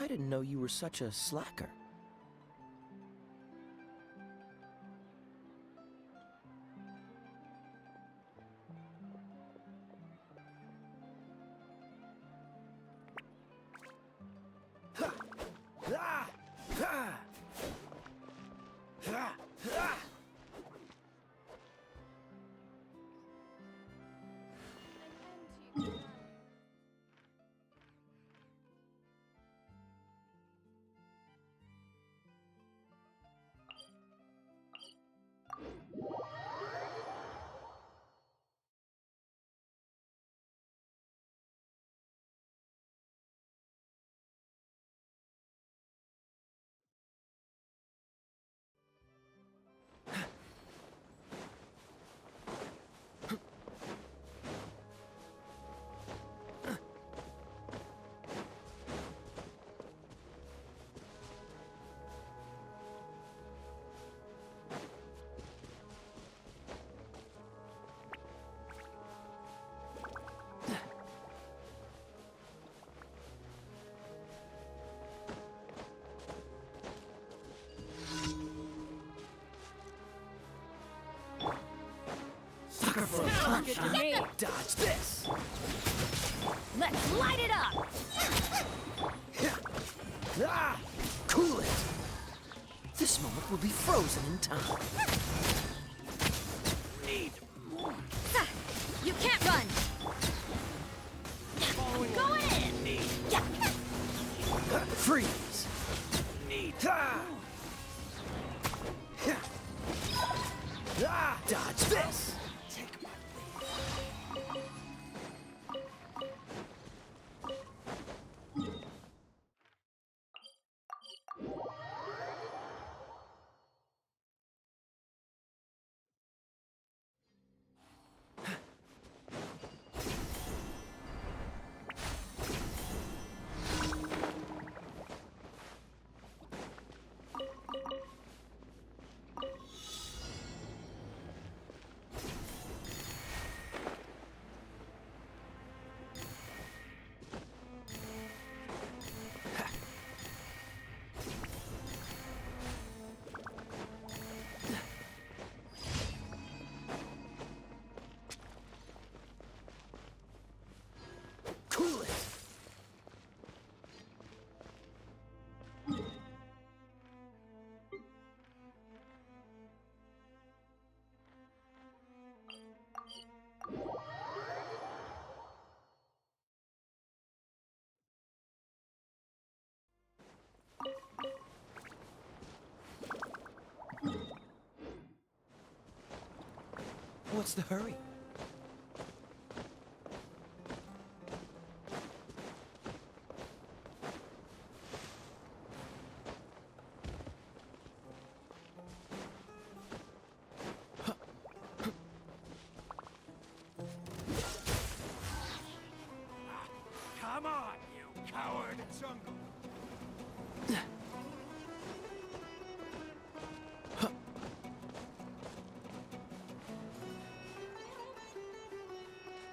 didn't know you were such a slacker. Sucker for a punch, huh? Dodge this! Let's light it up! Cool it! This moment will be frozen in time. Need more. You can't run! Going in! Need. Freeze! Need. Dodge this! Take my Cool it! What's the hurry? Come on, you coward! Jungle!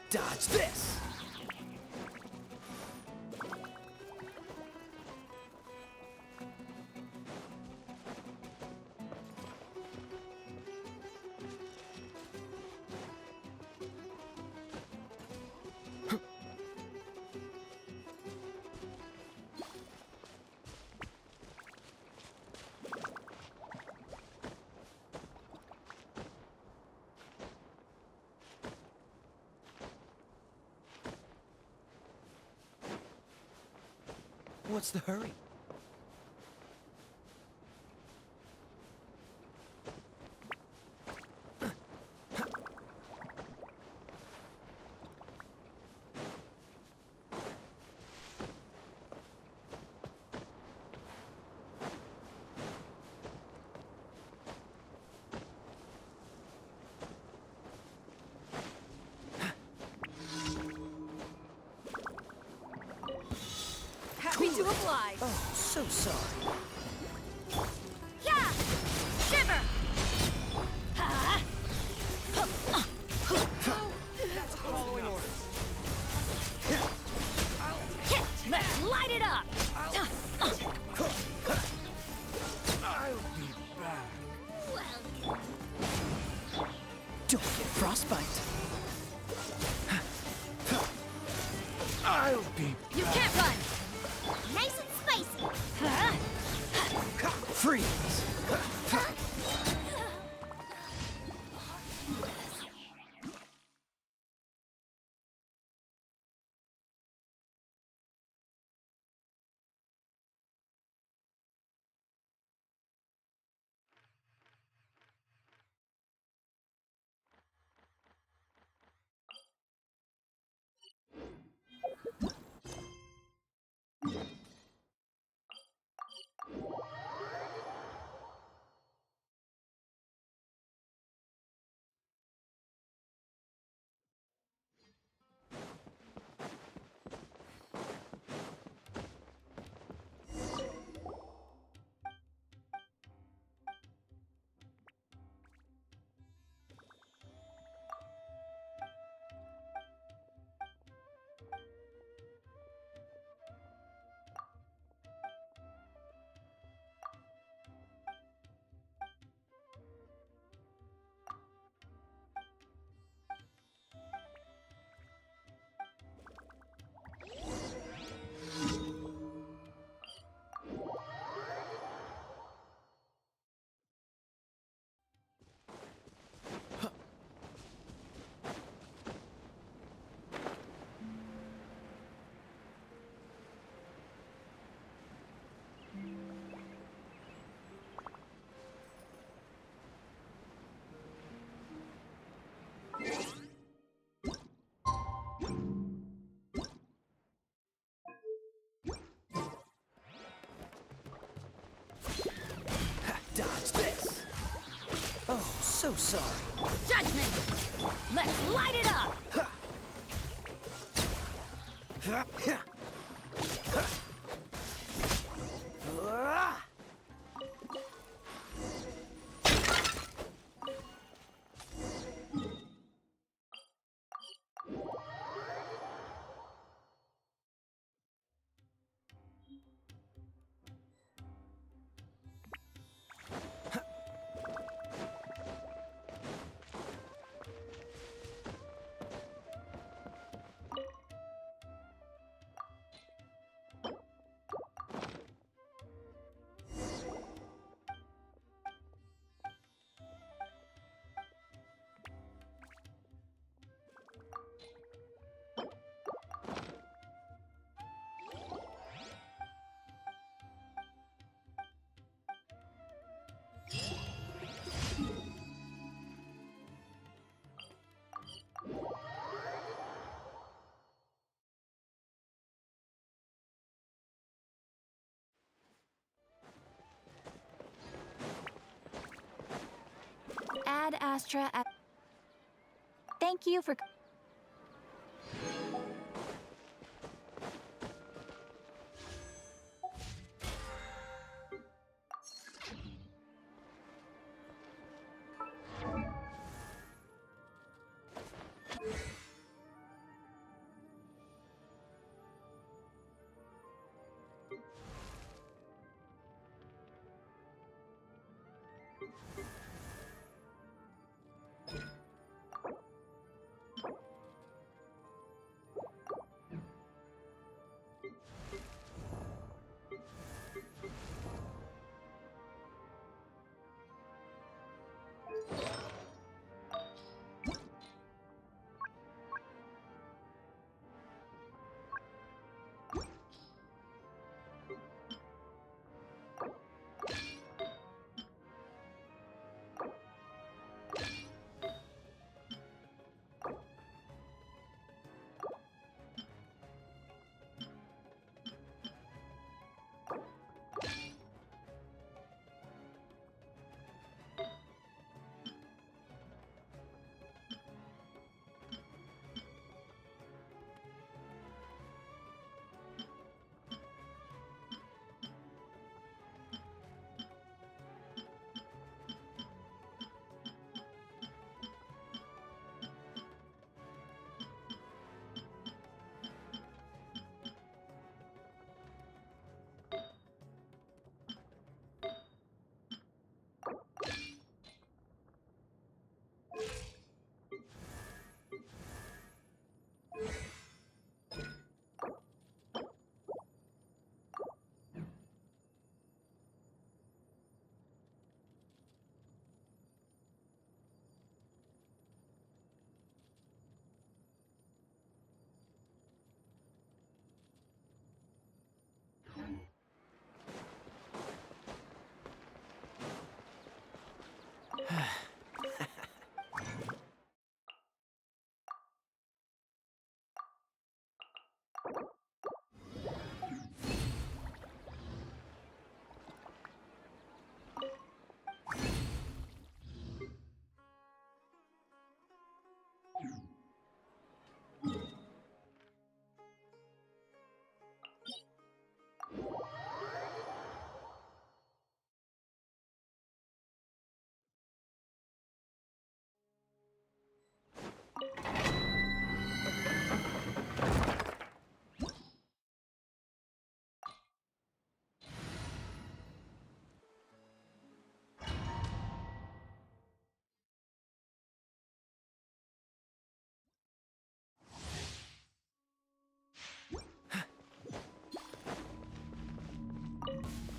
Dodge this! What's the hurry? Happy to oblige! Oh, so sorry. Yeah! Shiver! That's following orders. Let's light it up! I'll be You can't run! Nice and spicy. freeze. Dodge this. Oh, so sorry. Judgment! Let's light it up! Ad Astra at. Thank you for.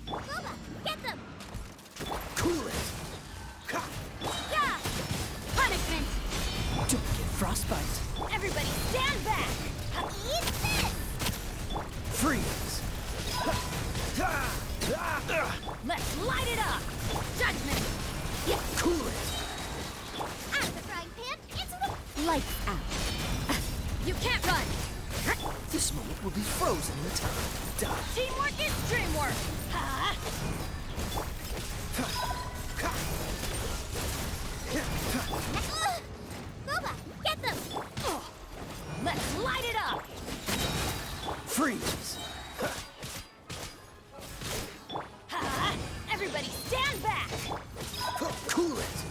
Booba, get them! Cool it! Ha! Yeah! Punishment! Don't get frostbite! Everybody stand back! Eat this! Freeze! Ha! Ha! Ah! Let's light it up! Judgment! Yeah, cool it! Out of the frying pan, into the... Lights out. You can't run! This moment will be frozen in time. Die! Teamwork is dreamwork! Ha! Booba, get them! Let's light it up! Freeze! Ha! Everybody stand back! Cool it!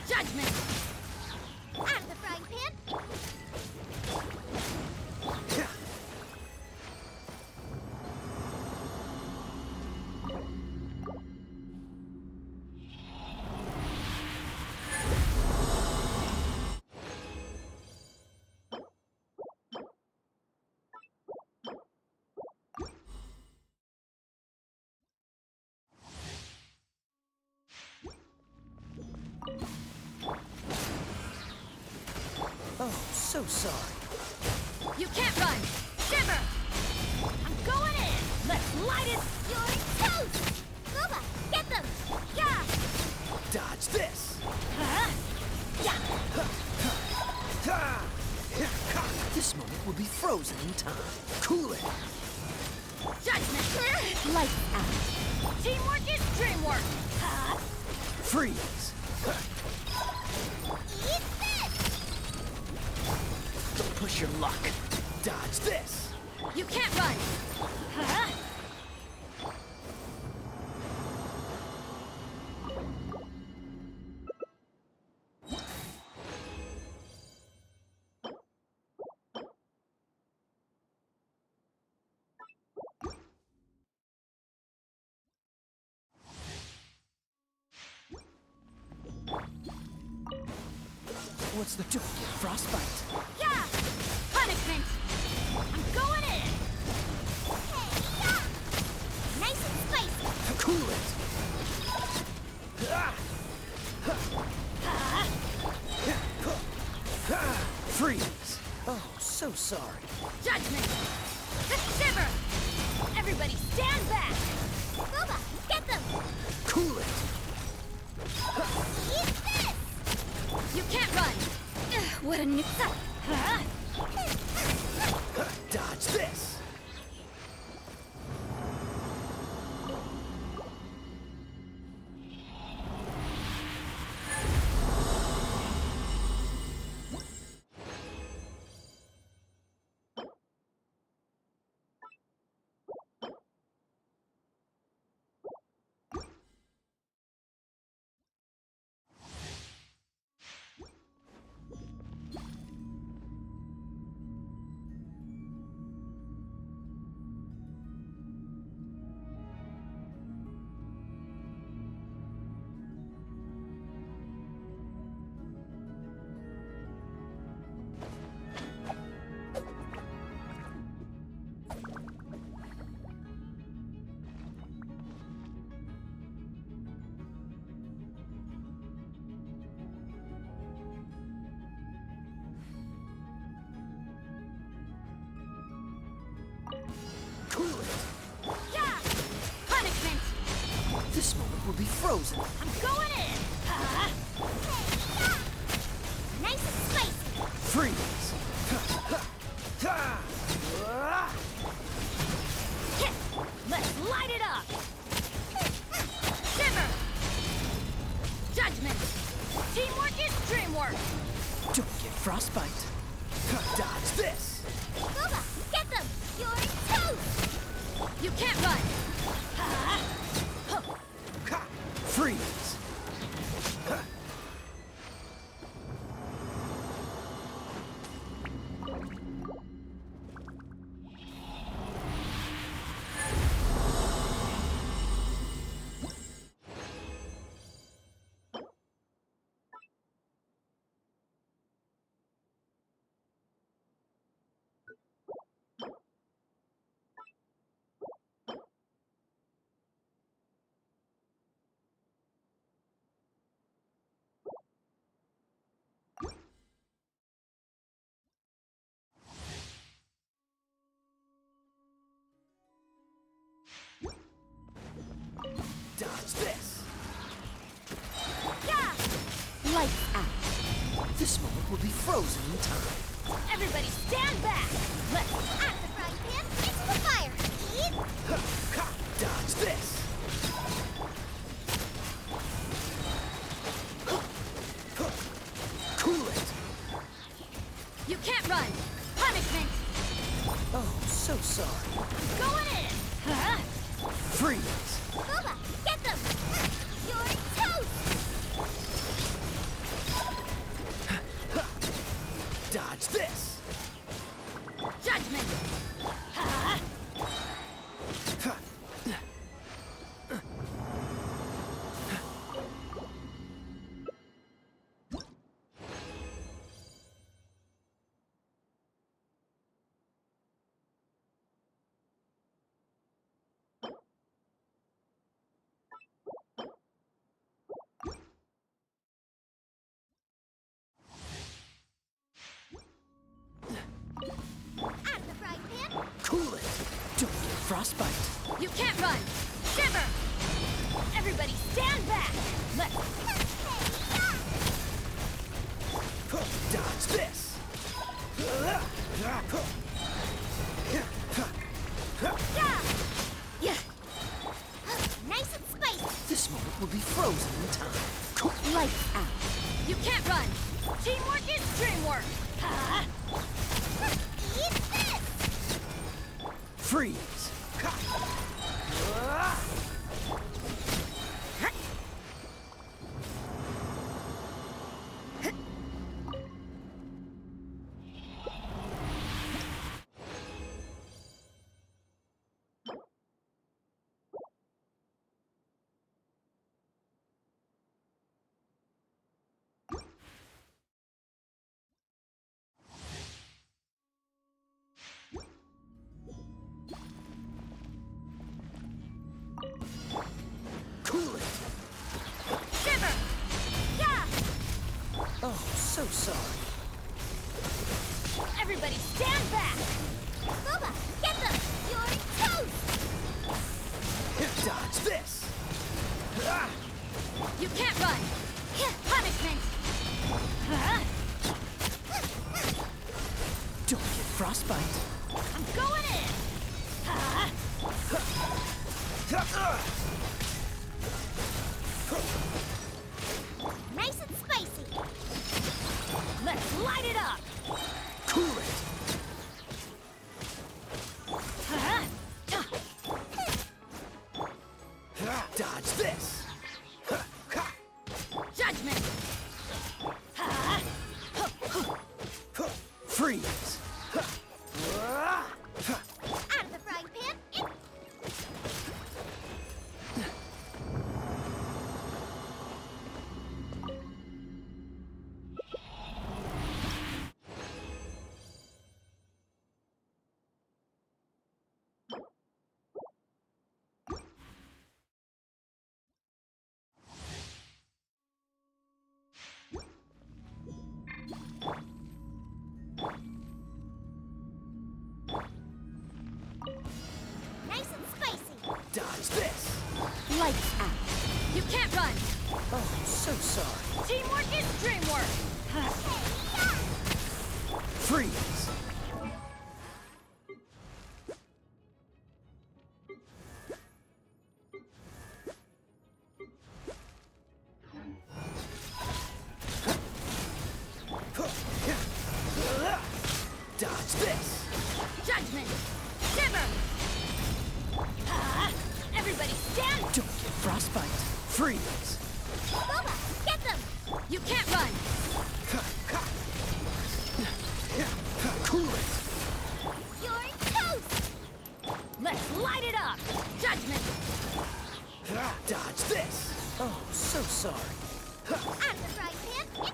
Judgment! Out of the frying pan, Oh, so sorry. You can't run! Shiver! I'm going in! Let's light it! you're toast! Booba, get them! Yeah! Dodge this! Huh? Yeah! This moment will be frozen in time. Cool it! Judgment! Lights out! Teamwork is dreamwork! Huh? Freeze! Eat this! Don't push your luck. Dodge this! You can't run! Huh? What's the don't get frostbite? Yeah! Punishment! I'm going in! Hey, yeah! Nice and spicy! Cool it! Freeze! Oh, so sorry. Judgment! Shiver! Everybody stand back! Booba, get them! Cool it! Eat this! You can't run! What a new... Huh? Dodge this! Cool it! Yeah! Punishment! This moment will be frozen. I'm going in! Huh? Hey, yeah! Nice and spicy! Freeze! frostbite. Dodge this. Booba, get them! You're toast! You can't run! Freeze. Dodge this. Yeah! Lights out. This moment will be frozen in time. Everybody stand back! Let's... Out the frying pan, into the fire! Eat! Dodge this. Cool it. You can't run! Punishment! Oh, so sorry. Going in! Freeze. Booba, get them! You're toast! Dodge this. Judgment! Out of the frying pan! Cool it. Don't get frostbite. You can't run! Shiver! Everybody stand back! Let's... Dodge this. Yeah! Nice and spicy! This moment will be frozen in time. Lights out. You can't run! Teamwork is dreamwork! Eat this! Freeze. Cool it. Shiver! Yeah! Oh, so sorry. Everybody stand back! Booba, get them! You're toast! Dodge this. You can't run! Punishment! Don't get frostbite. I'm going in! Nice and spicy! Let's light it up! Cool it. Dodge this. Judgment! Freeze. Out of the frying pan! Nice and spicy! Dodge this. Lights out. You can't run! Oh, so sorry. Teamwork is dreamwork! Freeze. Judgment! Shiver! Everybody stand! Don't get frostbite. Freeze. Boba, get them! You can't run! Cool it. You're toast! Let's light it up! Judgment! Dodge this. Oh, so sorry. Out of the frying pan!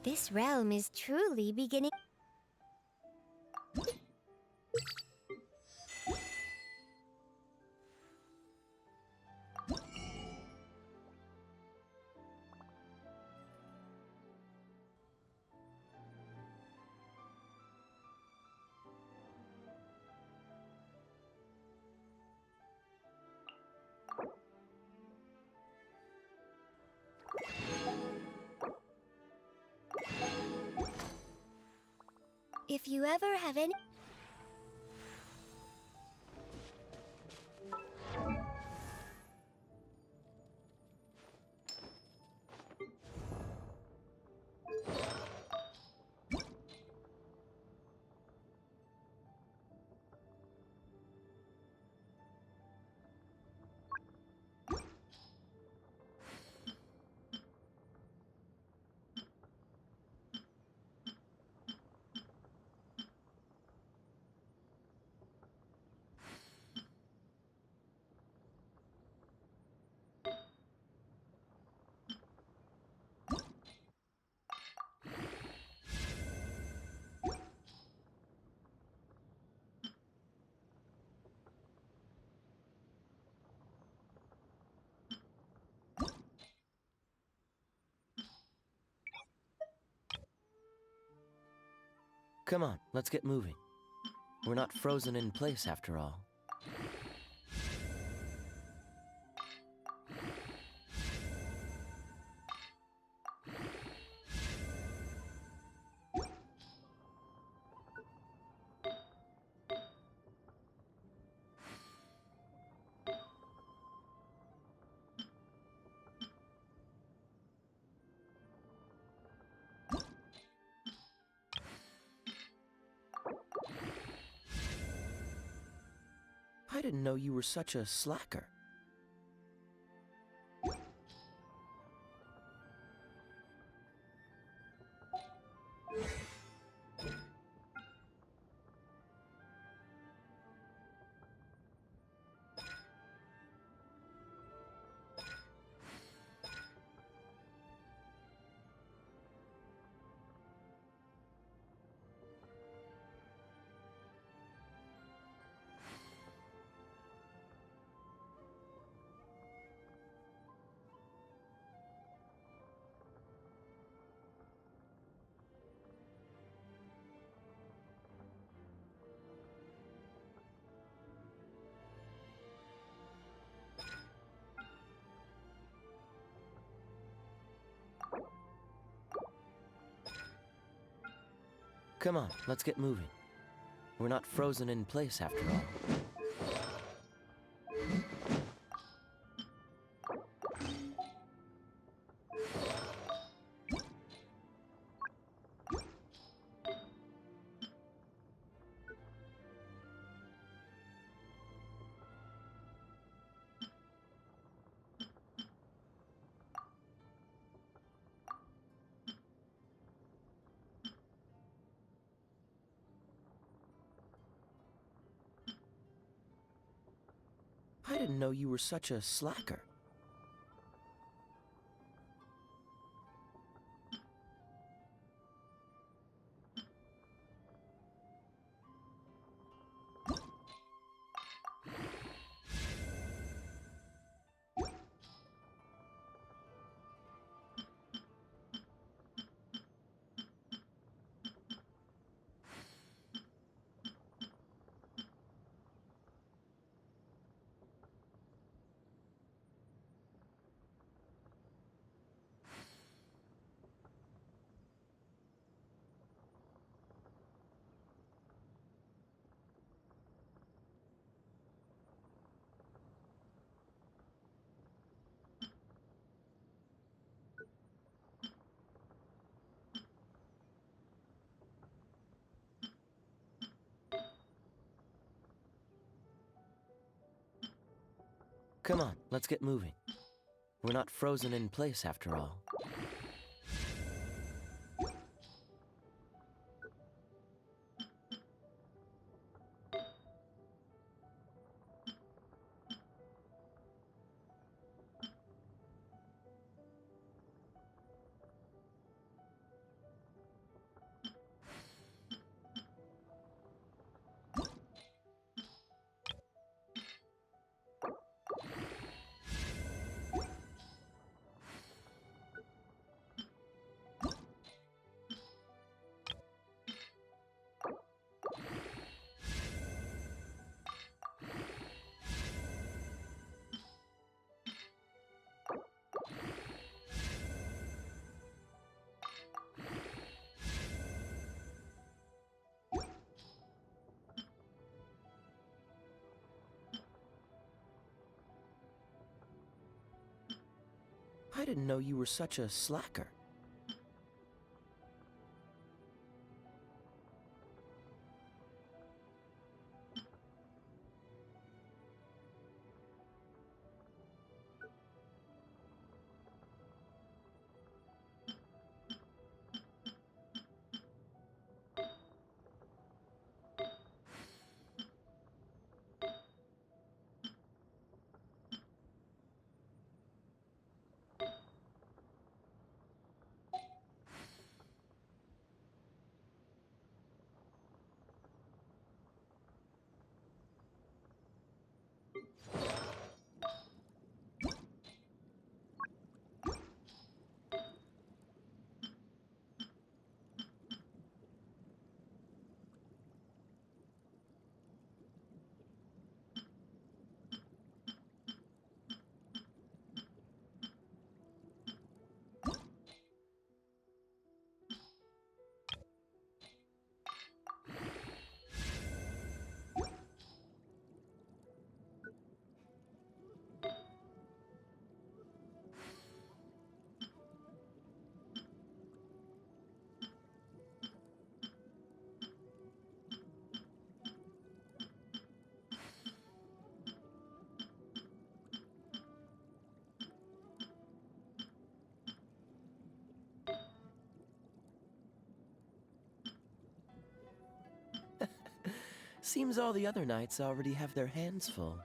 This realm is truly beginning. If you ever have any... Come on, let's get moving. We're not frozen in place after all. I didn't know you were such a slacker. Come on, let's get moving. We're not frozen in place after all. I didn't know you were such a slacker. Come on, let's get moving. We're not frozen in place after all. I didn't know you were such a slacker. Seems all the other knights already have their hands full.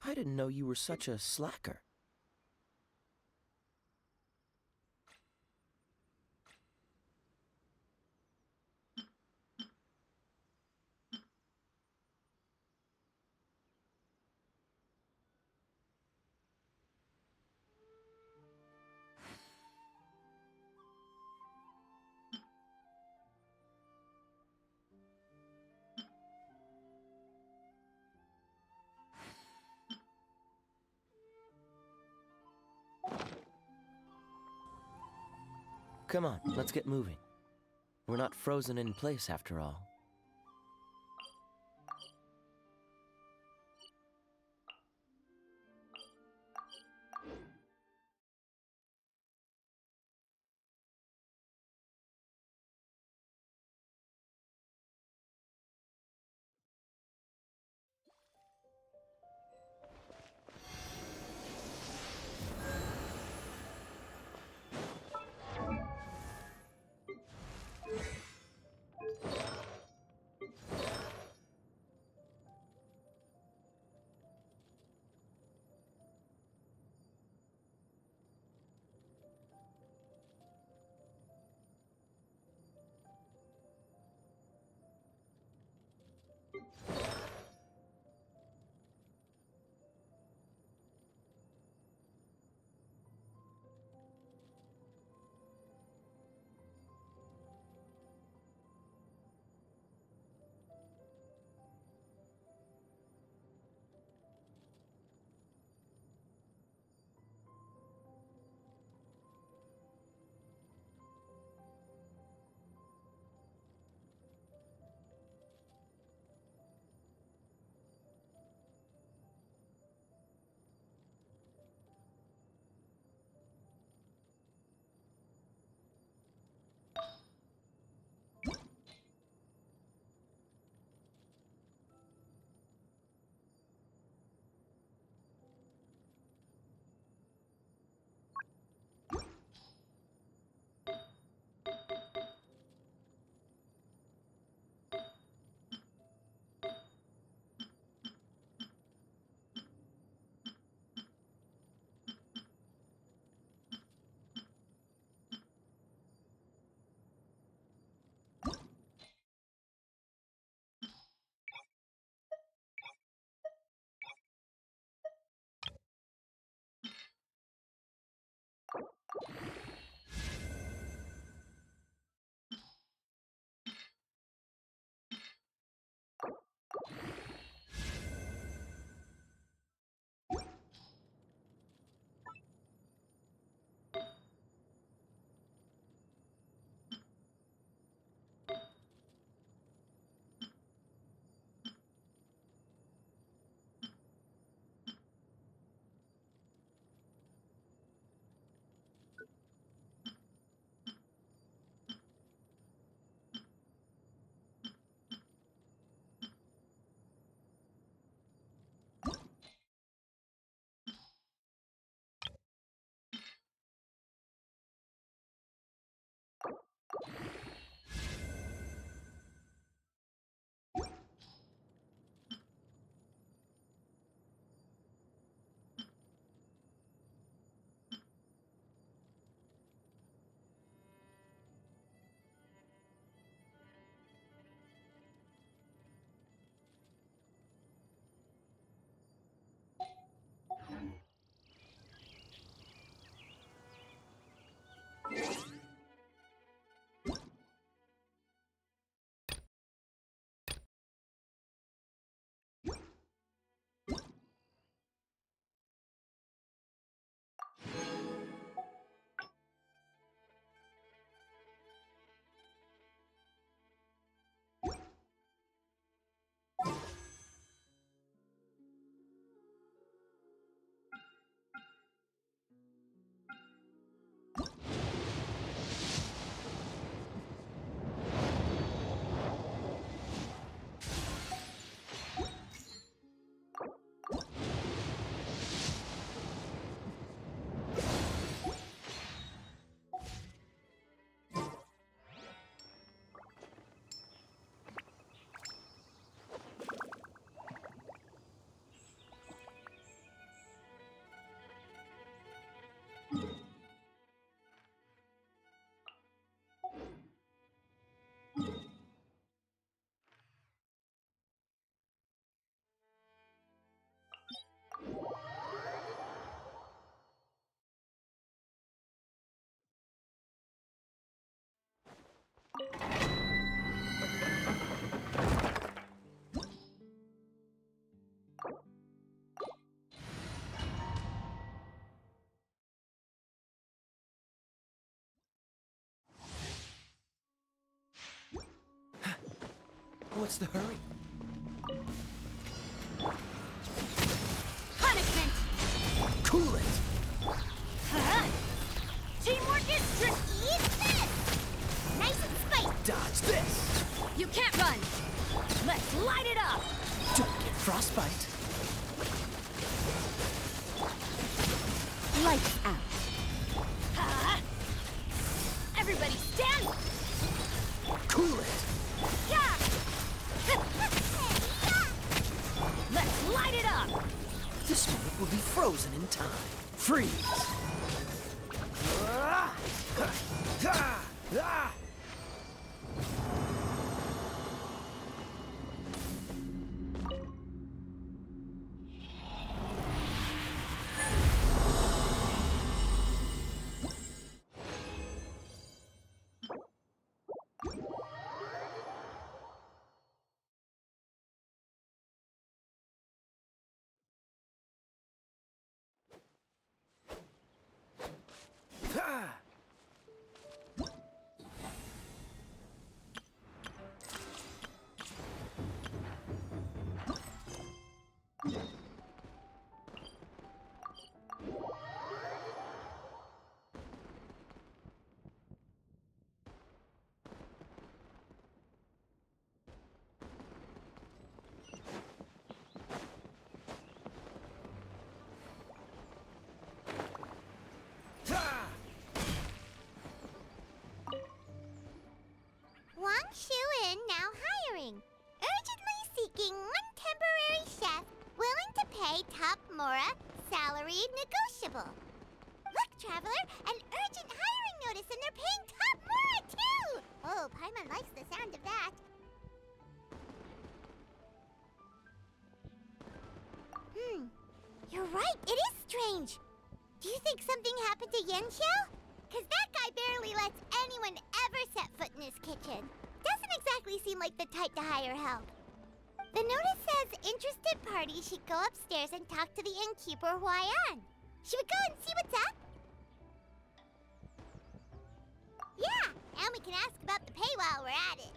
I didn't know you were such a slacker. Come on, let's get moving. We're not frozen in place after all. What's the hurry? Punishment! Cool it! Huh? Teamwork is tricky! Eat this! Nice and spicy. Dodge this! You can't run! Let's light it up! Don't get frostbite. Lights out. Huh? Everybody stand! Cool it! Yeah! Let's light it up! This moment will be frozen in time. Freeze! Wang Shu-in now hiring. Urgently seeking one temporary chef willing to pay top Mora, salary negotiable. Look, Traveler, an urgent hiring notice and they're paying top Mora too! Oh, Paimon likes the sound of that. You're right, it is strange. Do you think something happened to Yanxiao? Cause that guy barely lets anyone ever set foot in his kitchen. Doesn't exactly seem like the type to hire help. The notice says interested parties should go upstairs and talk to the innkeeper Huayan. Should we go and see what's up? Yeah, and we can ask about the pay while we're at it.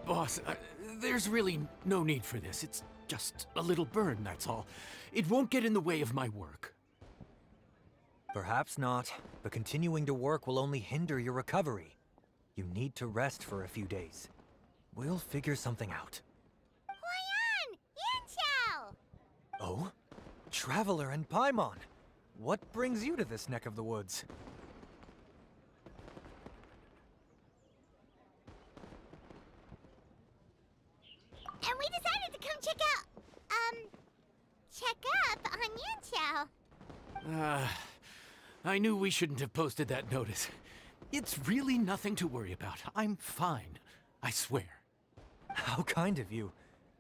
Boss, there's really no need for this. It's just a little burn, that's all. It won't get in the way of my work. Perhaps not, but continuing to work will only hinder your recovery. You need to rest for a few days. We'll figure something out. Huayan! Yanxiao! Oh? Traveler and Paimon! What brings you to this neck of the woods? And we decided to come check up on Yanxiao. I knew we shouldn't have posted that notice. It's really nothing to worry about. I'm fine. I swear. How kind of you.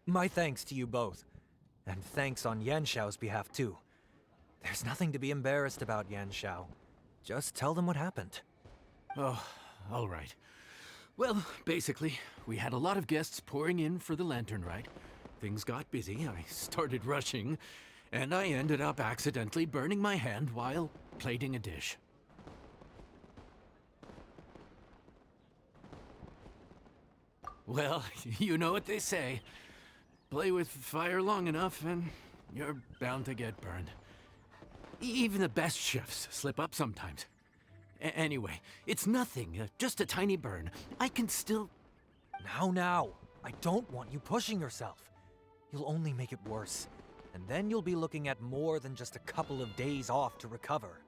My thanks to you both. And thanks on Yanxiao's behalf, too. There's nothing to be embarrassed about, Yanxiao. Just tell them what happened. Oh, all right. Well, basically, we had a lot of guests pouring in for the lantern ride. Things got busy, I started rushing, and I ended up accidentally burning my hand while plating a dish. Well, you know what they say. Play with fire long enough and you're bound to get burned. Even the best chefs slip up sometimes. Anyway, it's nothing, just a tiny burn. I can still... Now. I don't want you pushing yourself. You'll only make it worse. And then you'll be looking at more than just a couple of days off to recover.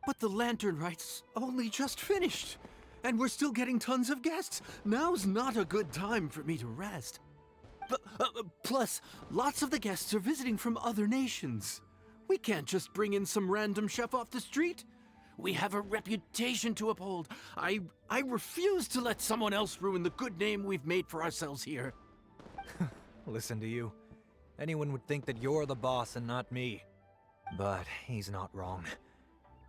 But the lantern right's only just finished. And we're still getting tons of guests. Now's not a good time for me to rest. Plus, lots of the guests are visiting from other nations. We can't just bring in some random chef off the street. We have a reputation to uphold. I refuse to let someone else ruin the good name we've made for ourselves here. Listen to you. Anyone would think that you're the boss and not me. But he's not wrong.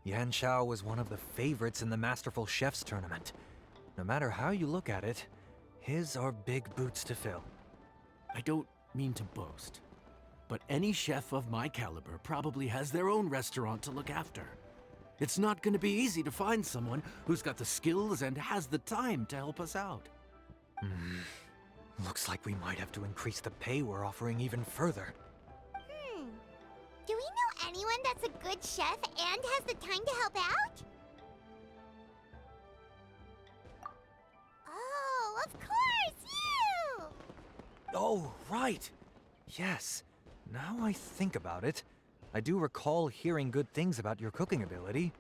Yan Xiao was one of the favorites in the Masterful Chefs tournament. No matter how you look at it, his are big boots to fill. I don't mean to boast, but any chef of my caliber probably has their own restaurant to look after. It's not going to be easy to find someone who's got the skills and has the time to help us out. Looks like we might have to increase the pay we're offering even further. Do we know anyone that's a good chef and has the time to help out? Oh, of course, you! Oh, right! Yes. Now I think about it, I do recall hearing good things about your cooking ability.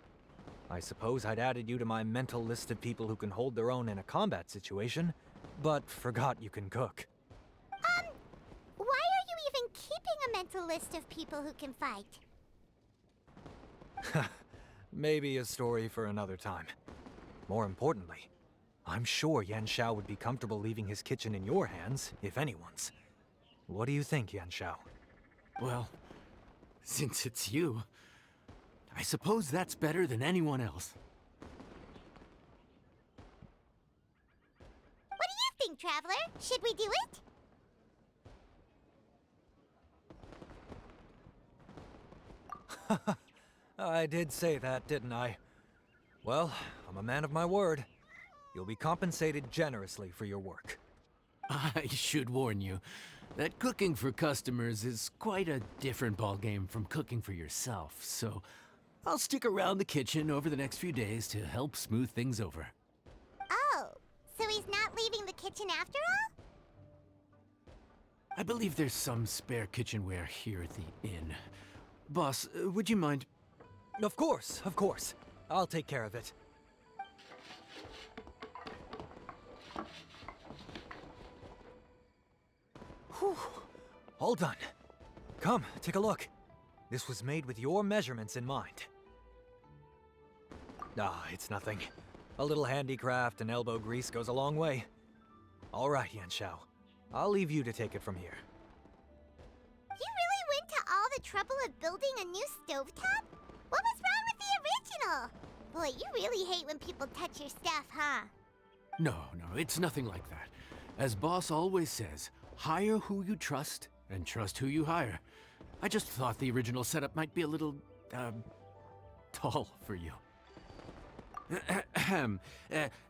I suppose I'd added you to my mental list of people who can hold their own in a combat situation, but forgot you can cook. Why are you even keeping a mental list of people who can fight? Maybe a story for another time. More importantly, I'm sure Yan Xiao would be comfortable leaving his kitchen in your hands, if anyone's. What do you think, Yan Xiao? Well, since it's you, I suppose that's better than anyone else. What do you think, Traveler? Should we do it? I did say that, didn't I? Well, I'm a man of my word. You'll be compensated generously for your work. I should warn you that cooking for customers is quite a different ballgame from cooking for yourself, so I'll stick around the kitchen over the next few days to help smooth things over. Oh, so he's not leaving the kitchen after all? I believe there's some spare kitchenware here at the inn. Boss, would you mind? Of course, of course. I'll take care of it. Whew. All done. Come, take a look. This was made with your measurements in mind. Ah, it's nothing. A little handicraft and elbow grease goes a long way. All right, Yan Xiao. I'll leave you to take it from here. You really went to all the trouble of building a new stovetop? What was wrong with the original? Boy, you really hate when people touch your stuff, huh? No, it's nothing like that. As Boss always says, hire who you trust and trust who you hire. I just thought the original setup might be a little, tall for you.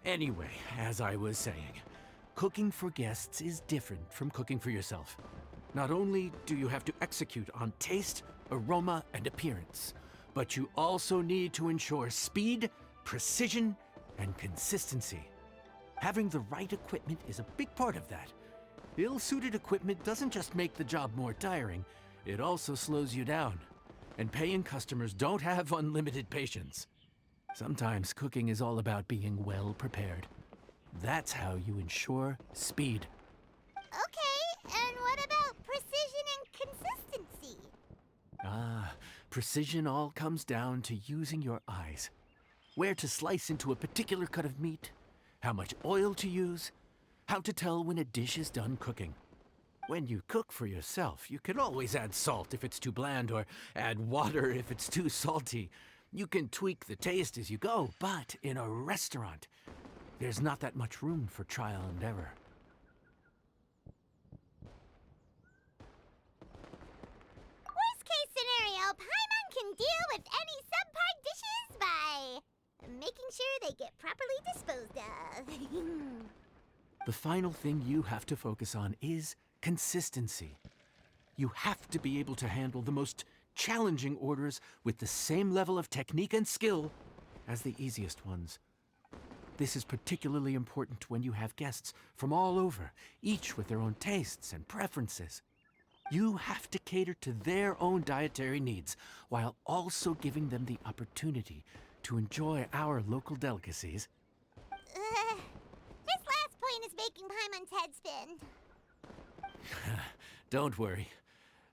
Anyway, as I was saying, cooking for guests is different from cooking for yourself. Not only do you have to execute on taste, aroma, and appearance, but you also need to ensure speed, precision, and consistency. Having the right equipment is a big part of that. Ill-suited equipment doesn't just make the job more tiring, it also slows you down. And paying customers don't have unlimited patience. Sometimes cooking is all about being well prepared. That's how you ensure speed. Okay, and what about precision and consistency? Precision all comes down to using your eyes. Where to slice into a particular cut of meat, how much oil to use, how to tell when a dish is done cooking. When you cook for yourself, you can always add salt if it's too bland or add water if it's too salty. You can tweak the taste as you go, but in a restaurant, there's not that much room for trial and error. Worst case scenario, Paimon can deal with any subpar dishes by making sure they get properly disposed of. The final thing you have to focus on is consistency. You have to be able to handle the most challenging orders with the same level of technique and skill as the easiest ones. This is particularly important when you have guests from all over, each with their own tastes and preferences. You have to cater to their own dietary needs while also giving them the opportunity to enjoy our local delicacies. This last point is making Paimon's head spin. Don't worry.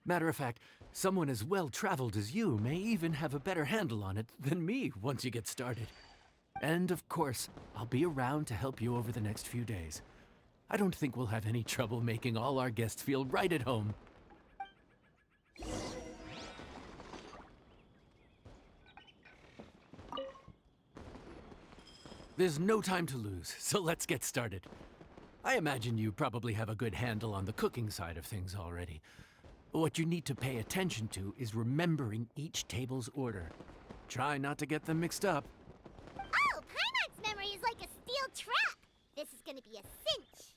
Matter of fact, someone as well-traveled as you may even have a better handle on it than me once you get started. And of course, I'll be around to help you over the next few days. I don't think we'll have any trouble making all our guests feel right at home. There's no time to lose, so let's get started. I imagine you probably have a good handle on the cooking side of things already. What you need to pay attention to is remembering each table's order. Try not to get them mixed up. Oh, Paimon's memory is like a steel trap. This is gonna be a cinch.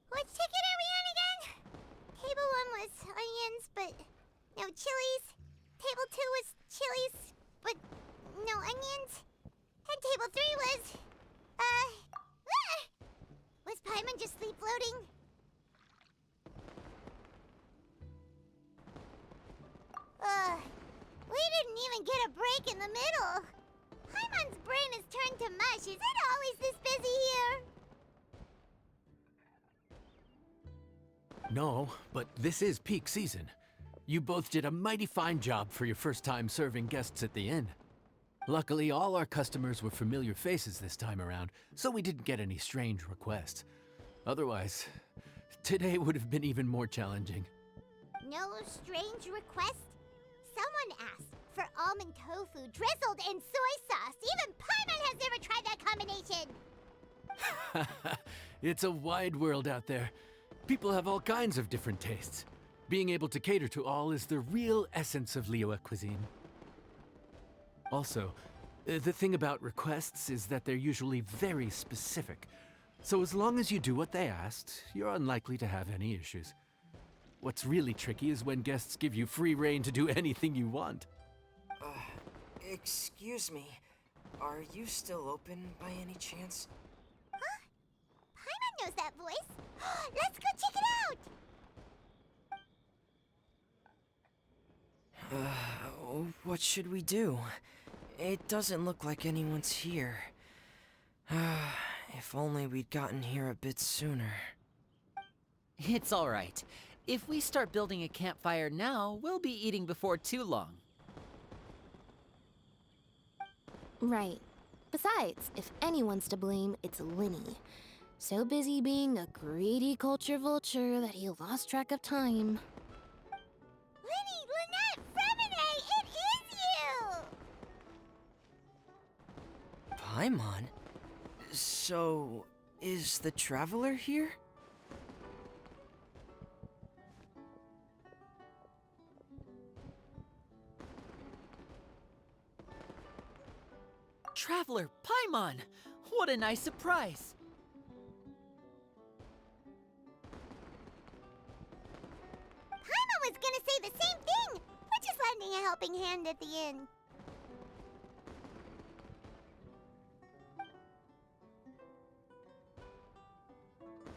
Which ticket are we on again? Table 1 was onions, but no chilies. Table 2 was chilies, but no onions. And table 3 was, was Paimon just sleep floating? We didn't even get a break in the middle. Paimon's brain is turned to mush. Is it always this busy here? No, but this is peak season. You both did a mighty fine job for your first time serving guests at the inn. Luckily, all our customers were familiar faces this time around, so we didn't get any strange requests. Otherwise, today would have been even more challenging. No strange request? Someone asked for almond tofu drizzled in soy sauce. Even Paimon has never tried that combination. It's a wide world out there. People have all kinds of different tastes. Being able to cater to all is the real essence of Liyue cuisine. Also, the thing about requests is that they're usually very specific. So as long as you do what they asked, you're unlikely to have any issues. What's really tricky is when guests give you free rein to do anything you want. Excuse me. Are you still open by any chance? Huh? Paimon knows that voice. Let's go check it out. What should we do? It doesn't look like anyone's here. If only we'd gotten here a bit sooner. It's all right. If we start building a campfire now, we'll be eating before too long. Right. Besides, if anyone's to blame, it's Linny. So busy being a greedy culture vulture that he lost track of time. Linny, Lynette, Fremine, it is you! Paimon? So, is the Traveler here? Traveler Paimon! What a nice surprise! Paimon was gonna say the same thing! We're just lending a helping hand at the inn.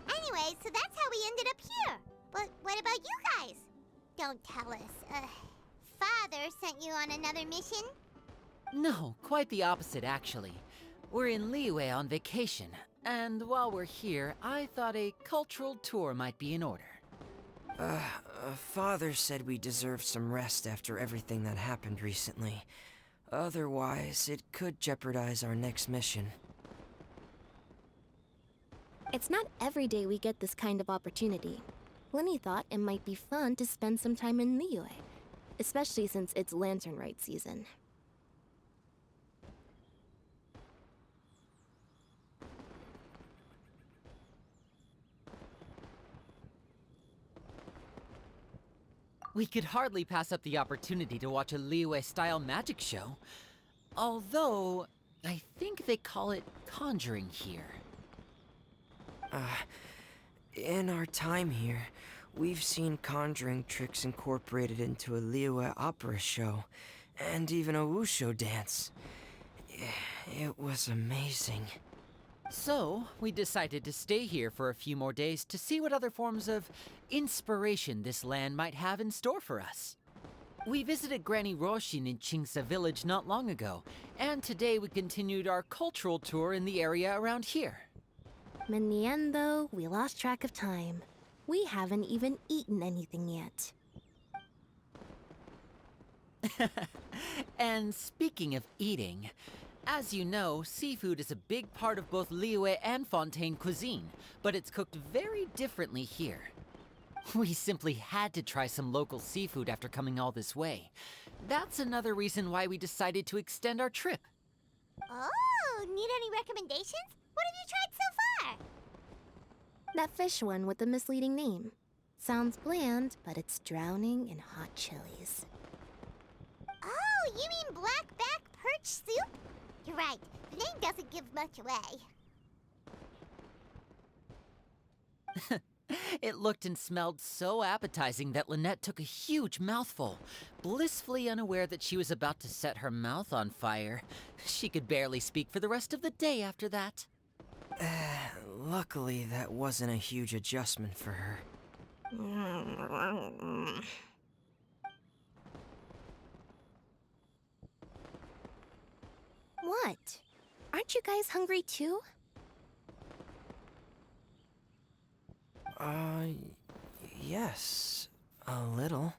Anyway, so that's how we ended up here. But what about you guys? Don't tell us. Father sent you on another mission? No, quite the opposite actually. We're in Liyue on vacation, and while we're here, I thought a cultural tour might be in order. Father said we deserve some rest after everything that happened recently. Otherwise, it could jeopardize our next mission. It's not every day we get this kind of opportunity. Lenny thought it might be fun to spend some time in Liyue, especially since it's Lantern Rite season. We could hardly pass up the opportunity to watch a Liyue-style magic show. Although, I think they call it conjuring here. In our time here, we've seen conjuring tricks incorporated into a Liyue opera show, and even a wushu dance. It was amazing. So, we decided to stay here for a few more days to see what other forms of inspiration this land might have in store for us. We visited Granny Roshin in Chingsa village not long ago, and today we continued our cultural tour in the area around here. In the end, though, we lost track of time. We haven't even eaten anything yet. And speaking of eating, as you know, seafood is a big part of both Liyue and Fontaine cuisine, but it's cooked very differently here. We simply had to try some local seafood after coming all this way. That's another reason why we decided to extend our trip. Oh, need any recommendations? What have you tried so far? That fish one with the misleading name. Sounds bland, but it's drowning in hot chilies. Oh, you mean blackback perch soup? You're right. The name doesn't give much away. It looked and smelled so appetizing that Lynette took a huge mouthful, blissfully unaware that she was about to set her mouth on fire. She could barely speak for the rest of the day after that. Luckily, that wasn't a huge adjustment for her. What? Aren't you guys hungry too? Yes. A little.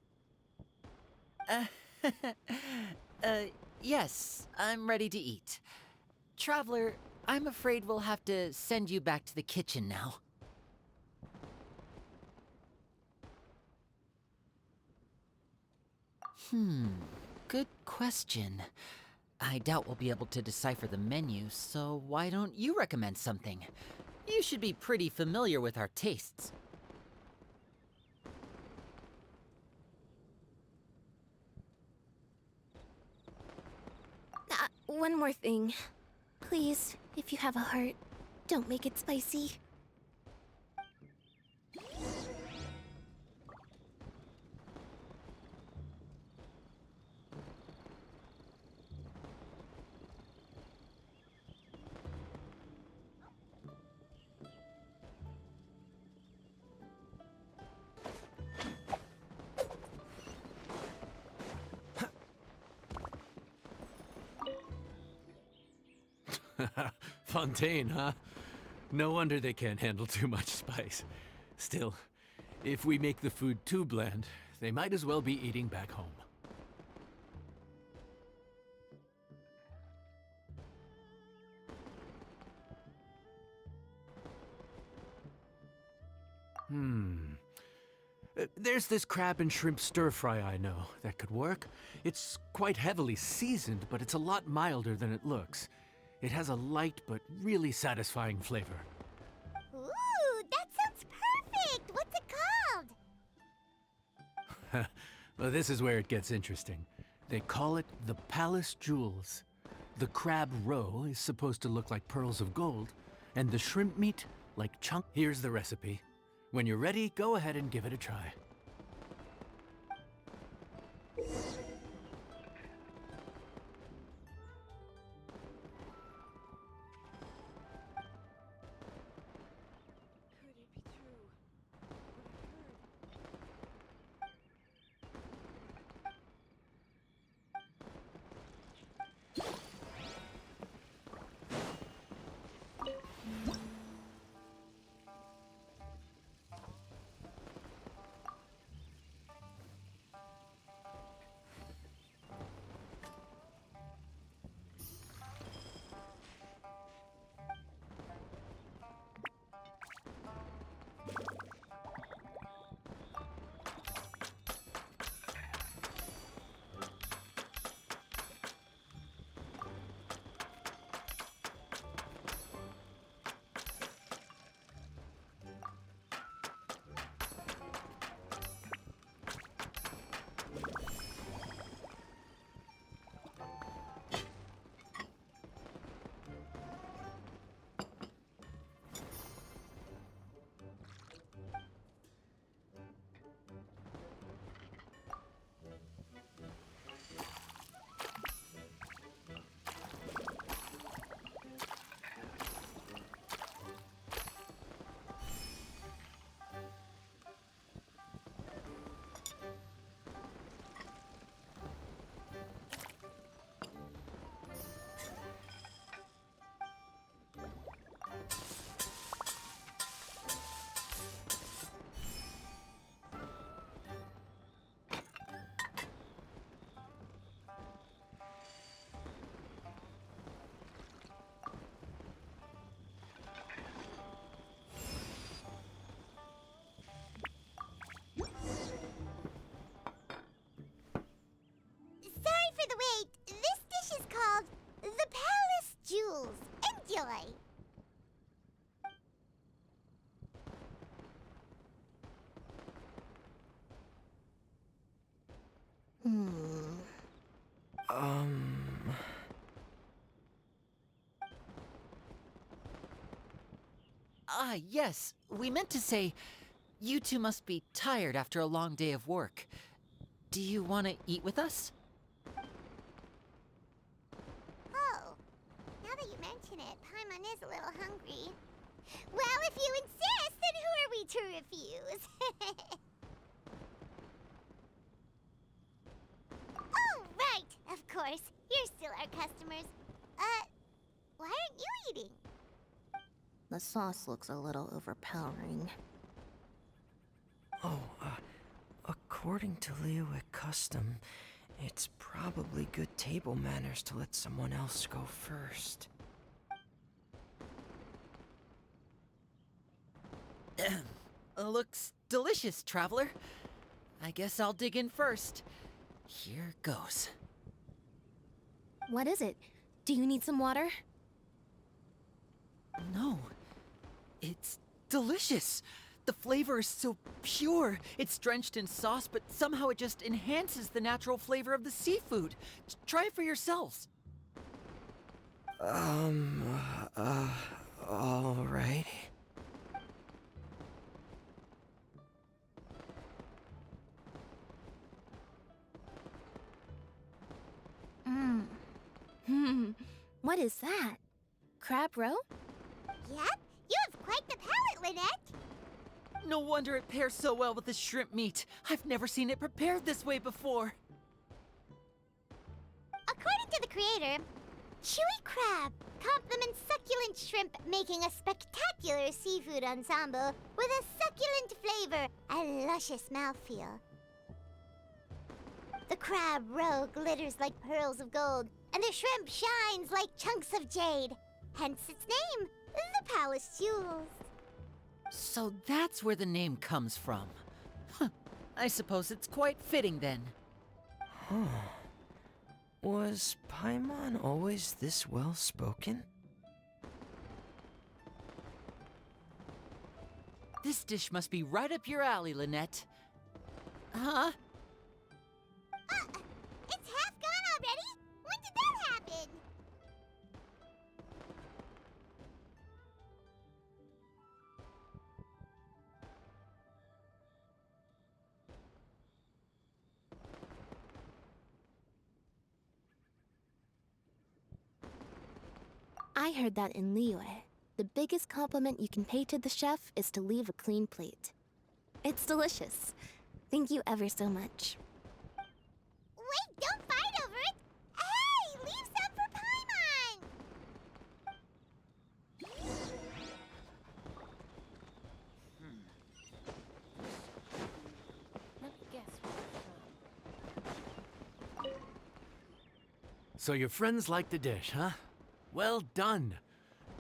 Yes, I'm ready to eat. Traveler, I'm afraid we'll have to send you back to the kitchen now. Good question. I doubt we'll be able to decipher the menu, so why don't you recommend something? You should be pretty familiar with our tastes. One more thing. Please, if you have a heart, don't make it spicy. Fontaine, huh? No wonder they can't handle too much spice. Still, if we make the food too bland, they might as well be eating back home. There's this crab and shrimp stir-fry I know that could work. It's quite heavily seasoned, but it's a lot milder than it looks. It has a light but really satisfying flavor. Ooh, that sounds perfect! What's it called? Well, this is where it gets interesting. They call it the Palace Jewels. The crab roe is supposed to look like pearls of gold, and the shrimp meat like chunk. Here's the recipe. When you're ready, go ahead and give it a try. Jules. Enjoy! Ah, yes. We meant to say, you two must be tired after a long day of work. Do you want to eat with us? Oh, now that you mention it, Paimon is a little hungry. Well, if you insist, then who are we to refuse? Oh, right! Of course. You're still our customers. Why aren't you eating? The sauce looks a little overpowering. Oh, according to Liyue custom, it's probably good table manners to let someone else go first. Looks delicious, traveler. I guess I'll dig in first. Here goes. What is it? Do you need some water? No. It's delicious. The flavor is so pure. It's drenched in sauce, but somehow it just enhances the natural flavor of the seafood. Try it for yourselves. All right. What is that? Crab roe? Yep, you have quite the palate, Lynette. No wonder it pairs so well with the shrimp meat. I've never seen it prepared this way before. According to the creator, chewy crab complements succulent shrimp, making a spectacular seafood ensemble with a succulent flavor and luscious mouthfeel. The crab roe glitters like pearls of gold, and the shrimp shines like chunks of jade. Hence its name, the Palace Jewels. So that's where the name comes from. Huh. I suppose it's quite fitting then. Was Paimon always this well-spoken? This dish must be right up your alley, Lynette. Huh? It's half gone already? When did that happen? I heard that in Liyue, the biggest compliment you can pay to the chef is to leave a clean plate. It's delicious. Thank you ever so much. Wait, don't fight over it! Hey, leave some for Paimon! Let me guess So your friends like the dish, huh? Well done.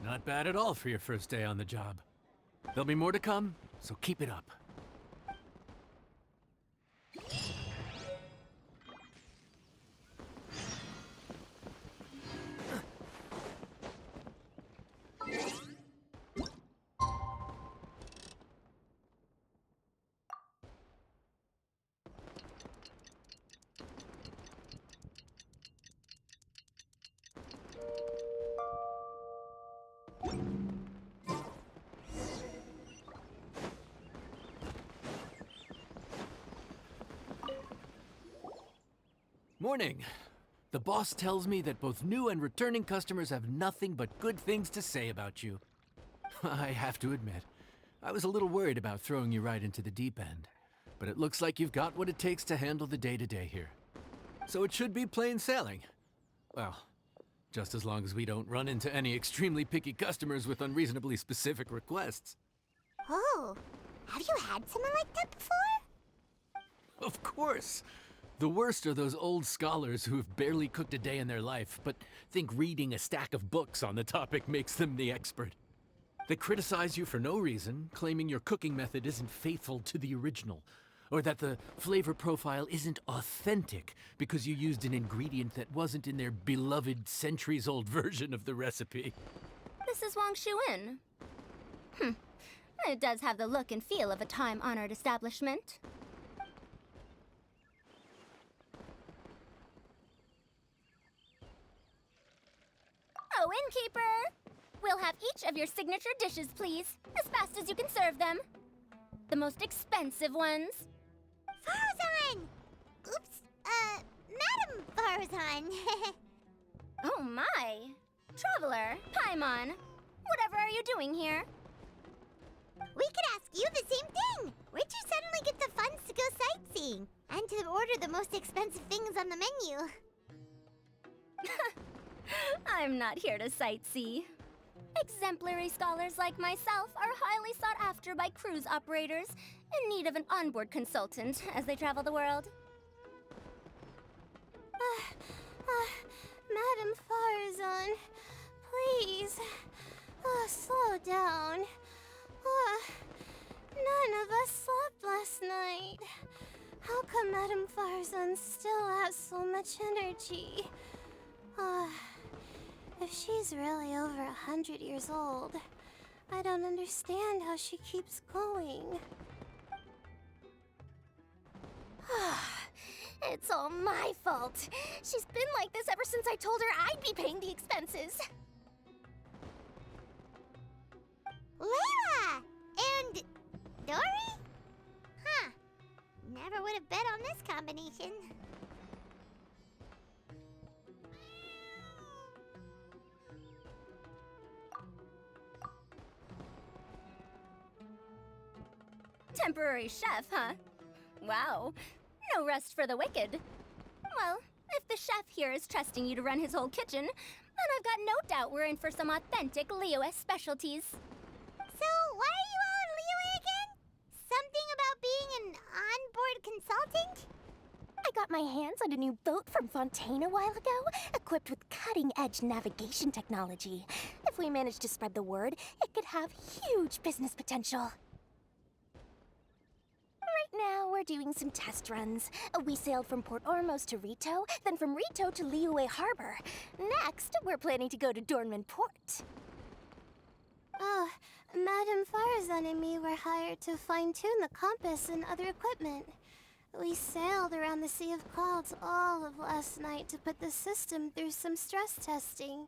Not bad at all for your first day on the job. There'll be more to come, so keep it up. Morning. The boss tells me that both new and returning customers have nothing but good things to say about you. I have to admit, I was a little worried about throwing you right into the deep end, but it looks like you've got what it takes to handle the day-to-day here. So it should be plain sailing. Well, just as long as we don't run into any extremely picky customers with unreasonably specific requests. Oh, have you had someone like that before? Of course! The worst are those old scholars who have barely cooked a day in their life, but think reading a stack of books on the topic makes them the expert. They criticize you for no reason, claiming your cooking method isn't faithful to the original, or that the flavor profile isn't authentic because you used an ingredient that wasn't in their beloved centuries-old version of the recipe. This is Wang Shuin. It does have the look and feel of a time-honored establishment. Oh, innkeeper! We'll have each of your signature dishes, please, as fast as you can serve them. The most expensive ones. Farzan! Oops, Madam Farzan. Oh my! Traveler, Paimon, whatever are you doing here? We could ask you the same thing. Where'd you suddenly get the funds to go sightseeing? And to order the most expensive things on the menu? I'm not here to sightsee. Exemplary scholars like myself are highly sought after by cruise operators in need of an onboard consultant as they travel the world. Madam Farzan, please, slow down. None of us slept last night. How come Madam Farzan still has so much energy? If she's really over 100 years old, I don't understand how she keeps going. It's all my fault. She's been like this ever since I told her I'd be paying the expenses. Layla! And Dory? Huh. Never would have bet on this combination. Temporary chef, huh? Wow. No rest for the wicked. Well, if the chef here is trusting you to run his whole kitchen, then I've got no doubt we're in for some authentic Liyue specialties. So, why are you all in Liyue again? Something about being an onboard consultant? I got my hands on a new boat from Fontaine a while ago, equipped with cutting-edge navigation technology. If we manage to spread the word, it could have huge business potential. Right now, we're doing some test runs. We sailed from Port Ormos to Rito, then from Rito to Liyue Harbor. Next, we're planning to go to Dornman Port. Oh, Madam Farzan and me were hired to fine-tune the compass and other equipment. We sailed around the Sea of Clouds all of last night to put the system through some stress testing.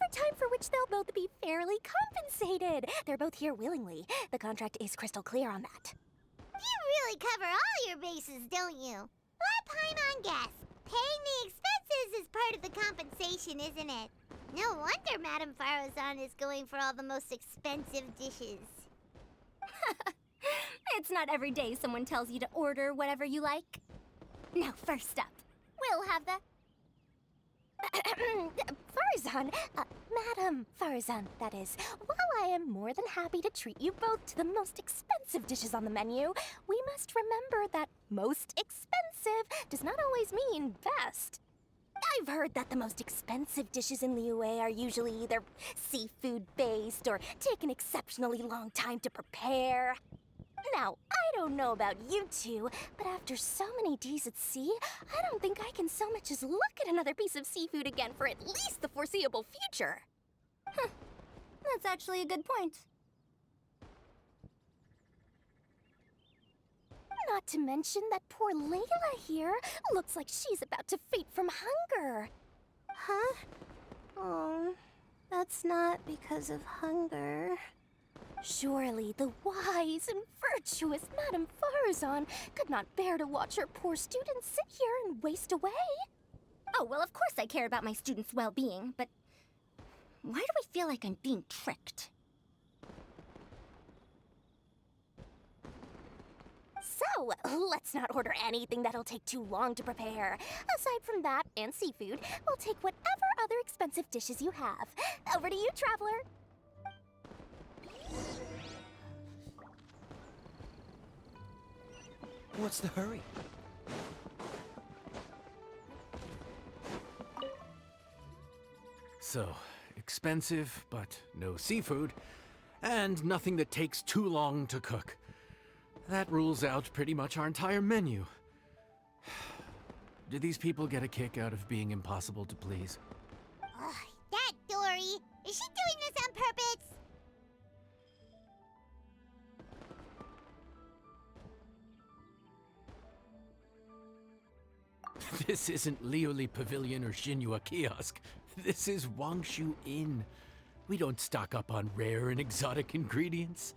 Overtime for which they'll both be fairly compensated. They're both here willingly. The contract is crystal clear on that. You really cover all your bases, don't you? Let Paimon guess. Paying the expenses is part of the compensation, isn't it? No wonder Madame Farazan is going for all the most expensive dishes. It's not every day someone tells you to order whatever you like. Now, first up, we'll have the... Farzan, Madam Farzan, that is. While I am more than happy to treat you both to the most expensive dishes on the menu, we must remember that most expensive does not always mean best. I've heard that the most expensive dishes in Liyue are usually either seafood-based or take an exceptionally long time to prepare. Now, I don't know about you two, but after so many days at sea, I don't think I can so much as look at another piece of seafood again for at least the foreseeable future. Huh. That's actually a good point. Not to mention that poor Layla here looks like she's about to faint from hunger. Huh? Oh, that's not because of hunger. Surely the wise and virtuous Madame Farazan could not bear to watch her poor students sit here and waste away. Oh, well, of course I care about my students' well-being, but why do I feel like I'm being tricked? So, let's not order anything that'll take too long to prepare. Aside from that and seafood, we'll take whatever other expensive dishes you have. Over to you, Traveler. What's the hurry? So, expensive, but no seafood, and nothing that takes too long to cook. That rules out pretty much our entire menu. Do these people get a kick out of being impossible to please? Ugh, that Dory! Is she doing this on purpose? This isn't Lioli Pavilion or Shinua Kiosk. This is Wangshu Inn. We don't stock up on rare and exotic ingredients.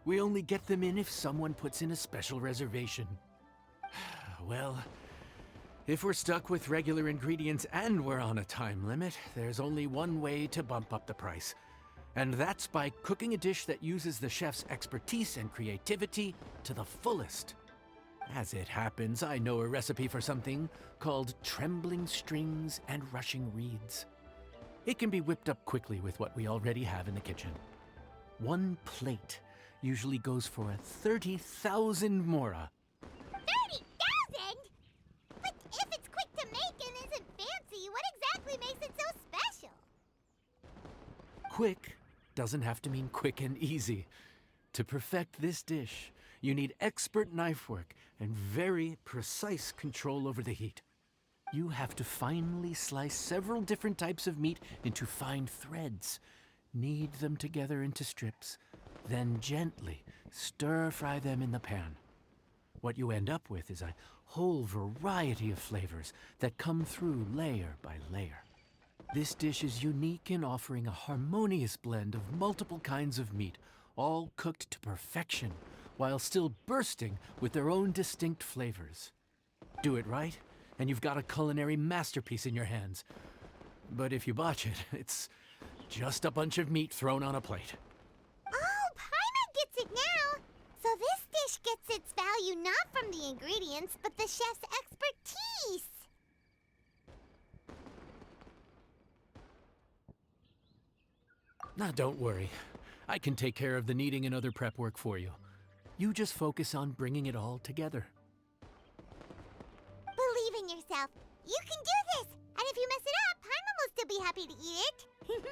We only get them in if someone puts in a special reservation. Well, if we're stuck with regular ingredients and we're on a time limit, there's only one way to bump up the price. And that's by cooking a dish that uses the chef's expertise and creativity to the fullest. As it happens, I know a recipe for something called trembling strings and rushing reeds. It can be whipped up quickly with what we already have in the kitchen. One plate usually goes for 30,000 mora. 30,000? But if it's quick to make and isn't fancy, what exactly makes it so special? Quick doesn't have to mean quick and easy. To perfect this dish, you need expert knife work and very precise control over the heat. You have to finely slice several different types of meat into fine threads, knead them together into strips, then gently stir-fry them in the pan. What you end up with is a whole variety of flavors that come through layer by layer. This dish is unique in offering a harmonious blend of multiple kinds of meat, all cooked to perfection, while still bursting with their own distinct flavors. Do it right, and you've got a culinary masterpiece in your hands. But if you botch it, it's just a bunch of meat thrown on a plate. Oh, Paimon gets it now! So this dish gets its value not from the ingredients, but the chef's expertise! Now, don't worry. I can take care of the kneading and other prep work for you. You just focus on bringing it all together. Believe in yourself. You can do this! And if you mess it up, Paimon will still be happy to eat it.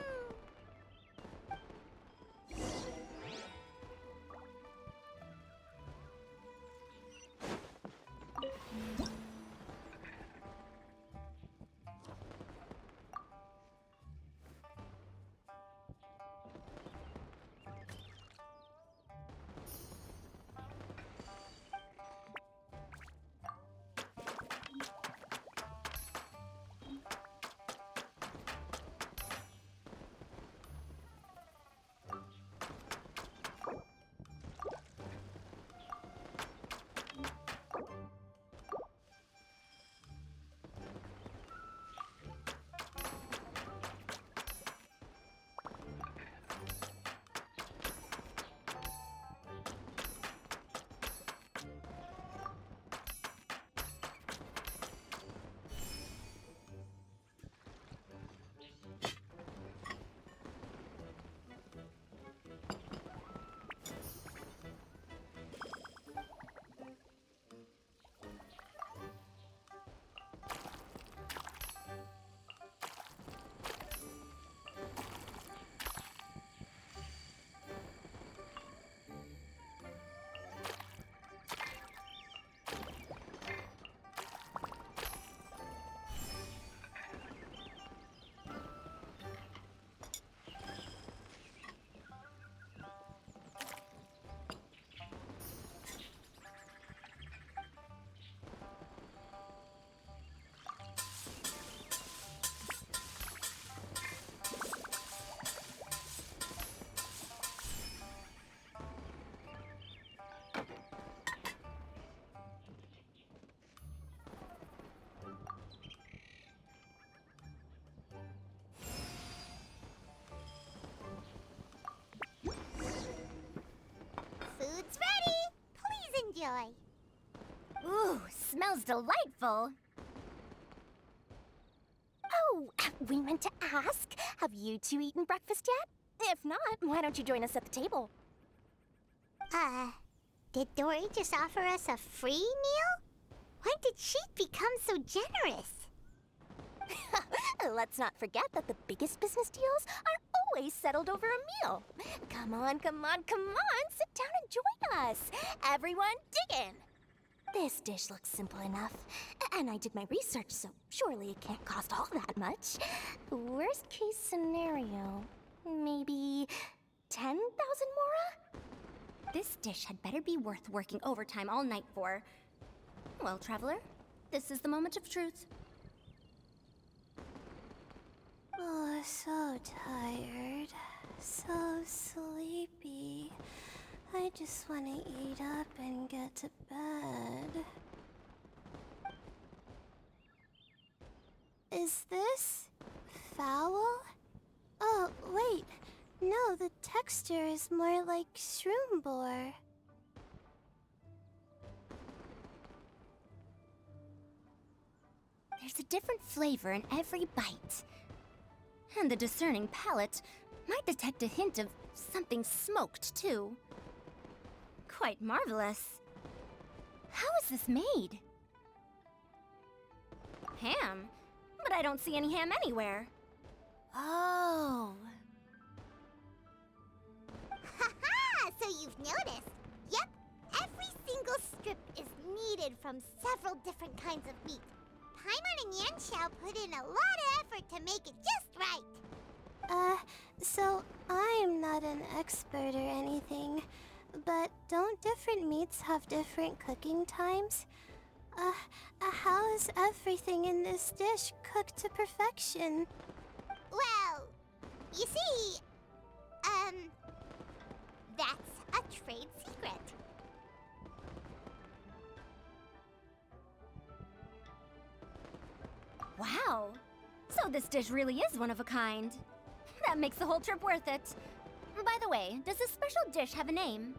Food's ready! Please enjoy. Ooh, smells delightful. Oh, we meant to ask, have you two eaten breakfast yet? If not, why don't you join us at the table? Did Dory just offer us a free meal? When did she become so generous? Let's not forget that the biggest business deals are always settled over a meal. Come on, come on, come on! Sit down and join us! Everyone, dig in! This dish looks simple enough, and I did my research, so surely it can't cost all that much. Worst case scenario, maybe 10,000 mora? This dish had better be worth working overtime all night for. Well, traveler, this is the moment of truth. Oh, so tired. So sleepy. I just want to eat up and get to bed. Is this foul? Oh, wait. No, the texture is more like shroom boar. There's a different flavor in every bite. And the discerning palate might detect a hint of something smoked, too. Quite marvelous. How is this made? Ham? But I don't see any ham anywhere. Oh. Haha! So you've noticed. Yep, every single strip is needed from several different kinds of meat. Paimon and Yanxiao put in a lot of effort to make it just right. So I'm not an expert or anything, but don't different meats have different cooking times? How is everything in this dish cooked to perfection? Well, you see, that's a trade secret. Wow. So this dish really is one of a kind. That makes the whole trip worth it. By the way, does this special dish have a name?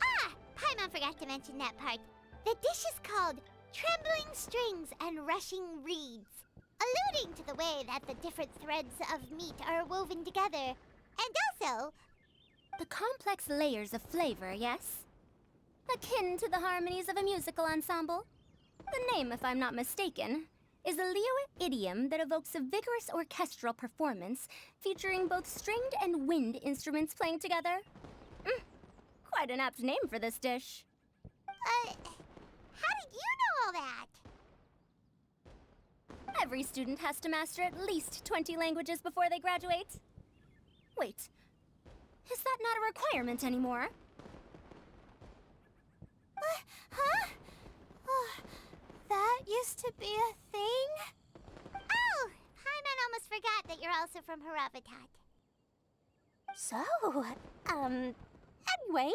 Ah! Paimon forgot to mention that part. The dish is called Trembling Strings and Rushing Reeds, alluding to the way that the different threads of meat are woven together. And also, The complex layers of flavor, yes? Akin to the harmonies of a musical ensemble? The name, if I'm not mistaken, is a Liyue idiom that evokes a vigorous orchestral performance featuring both stringed and wind instruments playing together. Quite an apt name for this dish. how did you know all that? Every student has to master at least 20 languages before they graduate. Wait, is that not a requirement anymore? Huh? Oh, that used to be a thing? Oh! Paimon almost forgot that you're also from Haravatat. So, anyway,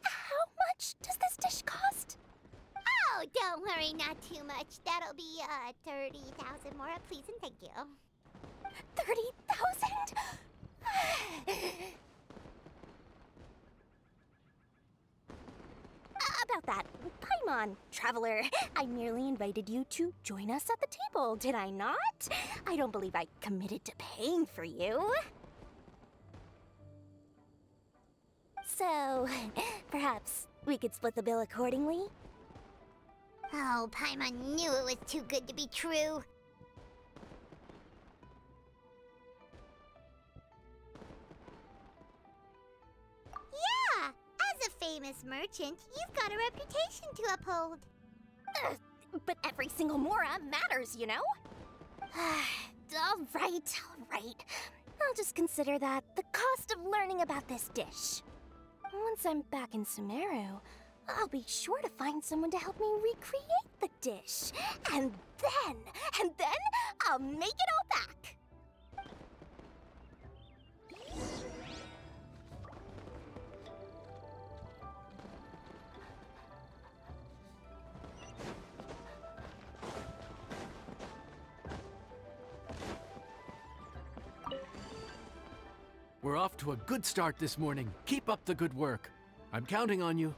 how much does this dish cost? Oh, don't worry, not too much. That'll be, 30,000 more, please and thank you. 30,000? About that, Paimon, traveler, I merely invited you to join us at the table, did I not? I don't believe I committed to paying for you. So, perhaps we could split the bill accordingly? Oh, Paimon knew it was too good to be true. Yeah! As a famous merchant, you've got a reputation to uphold. But every single mora matters, you know? All right. I'll just consider that the cost of learning about this dish. Once I'm back in Sumeru, I'll be sure to find someone to help me recreate the dish. And then I'll make it all back. We're off to a good start this morning. Keep up the good work. I'm counting on you.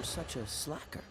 such a slacker?